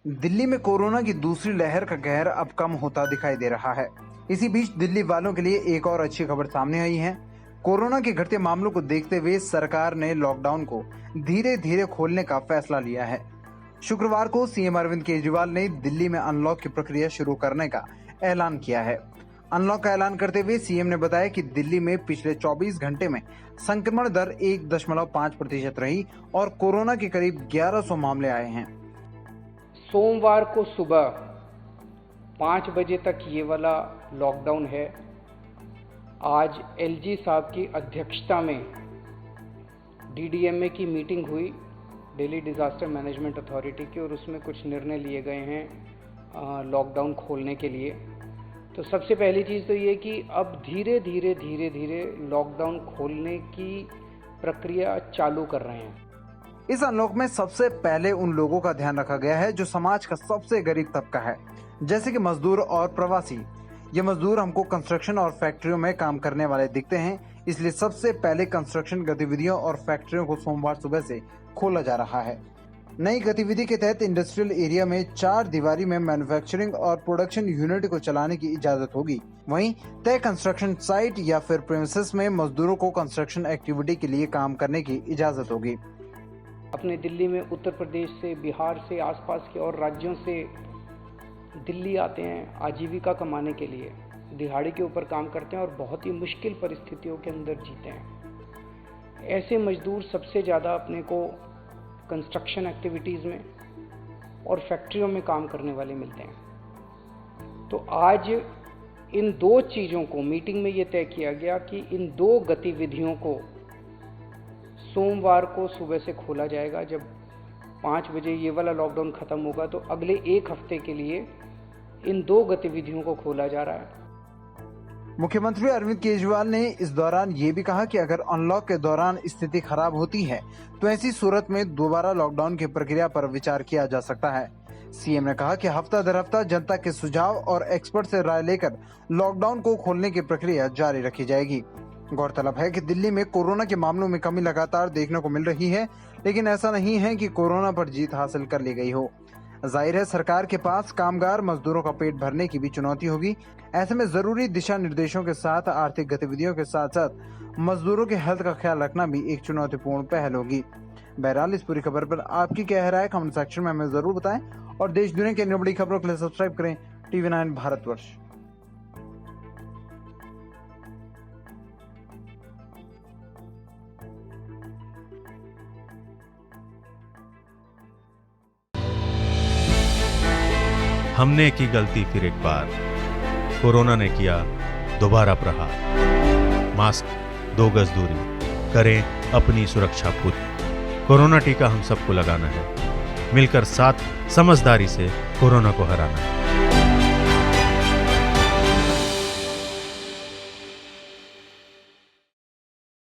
दिल्ली में कोरोना की दूसरी लहर का कहर अब कम होता दिखाई दे रहा है। इसी बीच दिल्ली वालों के लिए एक और अच्छी खबर सामने आई है। कोरोना के घटते मामलों को देखते हुए सरकार ने लॉकडाउन को धीरे धीरे खोलने का फैसला लिया है। शुक्रवार को सीएम अरविंद केजरीवाल ने दिल्ली में अनलॉक की प्रक्रिया शुरू करने का ऐलान किया है। अनलॉक का ऐलान करते हुए सीएम ने बताया कि दिल्ली में पिछले 24 घंटे में संक्रमण दर 1.5% रही और कोरोना के करीब 1100 मामले आए हैं। सोमवार को सुबह 5 बजे तक ये वाला लॉकडाउन है। आज एलजी साहब की अध्यक्षता में डीडीएमए की मीटिंग हुई, दिल्ली डिज़ास्टर मैनेजमेंट अथॉरिटी की, और उसमें कुछ निर्णय लिए गए हैं लॉकडाउन खोलने के लिए। तो सबसे पहली चीज़ तो ये कि अब धीरे धीरे लॉकडाउन खोलने की प्रक्रिया चालू कर रहे हैं। इस अनलॉक में सबसे पहले उन लोगों का ध्यान रखा गया है जो समाज का सबसे गरीब तबका है, जैसे कि मजदूर और प्रवासी। ये मजदूर हमको कंस्ट्रक्शन और फैक्ट्रियों में काम करने वाले दिखते हैं, इसलिए सबसे पहले कंस्ट्रक्शन गतिविधियों और फैक्ट्रियों को सोमवार सुबह से खोला जा रहा है। नई गतिविधि के तहत इंडस्ट्रियल एरिया में 4 दीवारी में मैन्युफैक्चरिंग और प्रोडक्शन यूनिट को चलाने की इजाजत होगी। वहीं तय कंस्ट्रक्शन साइट या फिर प्रेमिसेस में मजदूरों को कंस्ट्रक्शन एक्टिविटी के लिए काम करने की इजाजत होगी। अपने दिल्ली में उत्तर प्रदेश से, बिहार से, आसपास के और राज्यों से दिल्ली आते हैं आजीविका कमाने के लिए, दिहाड़ी के ऊपर काम करते हैं और बहुत ही मुश्किल परिस्थितियों के अंदर जीते हैं। ऐसे मजदूर सबसे ज़्यादा अपने को कंस्ट्रक्शन एक्टिविटीज़ में और फैक्ट्रियों में काम करने वाले मिलते हैं। तो आज इन 2 चीज़ों को मीटिंग में ये तय किया गया कि इन 2 गतिविधियों को सोमवार को सुबह से खोला जाएगा। जब 5 बजे ये वाला लॉकडाउन ख़त्म होगा तो अगले 1 हफ्ते के लिए इन 2 गतिविधियों को खोला जा रहा है। मुख्यमंत्री अरविंद केजरीवाल ने इस दौरान ये भी कहा कि अगर अनलॉक के दौरान स्थिति खराब होती है तो ऐसी सूरत में दोबारा लॉकडाउन की प्रक्रिया पर विचार किया जा सकता है। सीएम ने कहा कि हफ्ता दर हफ्ता जनता के सुझाव और एक्सपर्ट से राय लेकर लॉकडाउन को खोलने की प्रक्रिया जारी रखी जाएगी। गौरतलब है कि दिल्ली में कोरोना के मामलों में कमी लगातार देखने को मिल रही है, लेकिन ऐसा नहीं है कि कोरोना पर जीत हासिल कर ली गई हो। जाहिर है सरकार के पास कामगार मजदूरों का पेट भरने की भी चुनौती होगी। ऐसे में जरूरी दिशा निर्देशों के साथ आर्थिक गतिविधियों के साथ साथ मजदूरों के हेल्थ का ख्याल रखना भी एक चुनौतीपूर्ण पहल होगी। बहरहाल इस पूरी खबर पर आपकी क्या राय है, कमेंट सेक्शन में हमें जरूर बताएं और देश दुनिया की अन्य बड़ी खबरों के लिए सब्सक्राइब करें TV9 भारतवर्ष। हमने की गलती फिर एक बार, कोरोना ने किया दोबारा प्रहार। मास्क, 2 गज दूरी, करें अपनी सुरक्षा खुद। कोरोना टीका हम सबको लगाना है, मिलकर साथ समझदारी से कोरोना को हराना है।